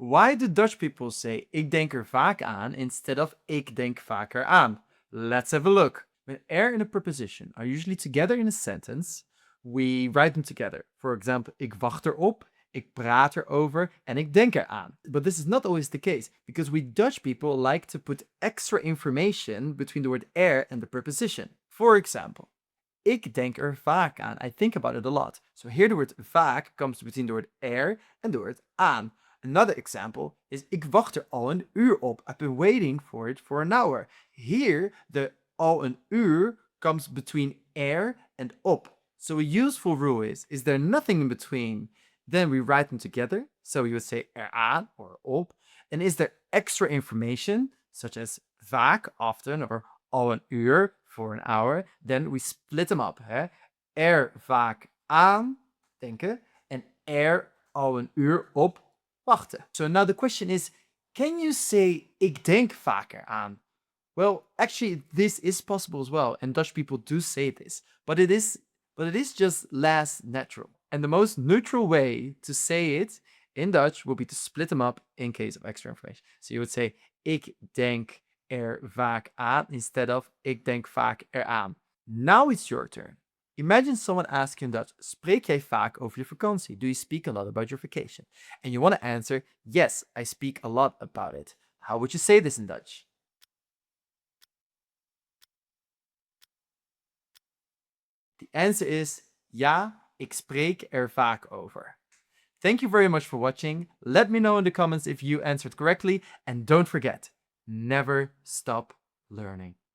Why do Dutch people say ik denk er vaak aan instead of ik denk vaker aan? Let's have a look. When er and a preposition are usually together in a sentence, we write them together. For example, ik wacht erop, ik praat erover, en ik denk eraan. But this is not always the case, because we Dutch people like to put extra information between the word er and the preposition. For example, ik denk er vaak aan. I think about it a lot. So here the word vaak comes between the word er and the word aan. Another example is ik wacht er al een uur op. I've been waiting for it for an hour. Here, the al een uur comes between er and op. So a useful rule is there nothing in between? Then we write them together. So we would say eraan or op. And is there extra information, such as vaak, often, or al een uur, for an hour? Then we split them up. Er vaak aan denken and er al een uur op wachten. So now the question is, can you say ik denk vaker aan? Well, actually, this is possible as well, and Dutch people do say this, but it is just less natural. And the most neutral way to say it in Dutch would be to split them up in case of extra information. So you would say ik denk er vaak aan instead of ik denk vaak eraan. Now it's your turn. Imagine someone asks you in Dutch, spreek jij vaak over je vakantie? Do you speak a lot about your vacation? And you want to answer, yes, I speak a lot about it. How would you say this in Dutch? The answer is, ja, ik spreek er vaak over. Thank you very much for watching. Let me know in the comments if you answered correctly. And don't forget, never stop learning.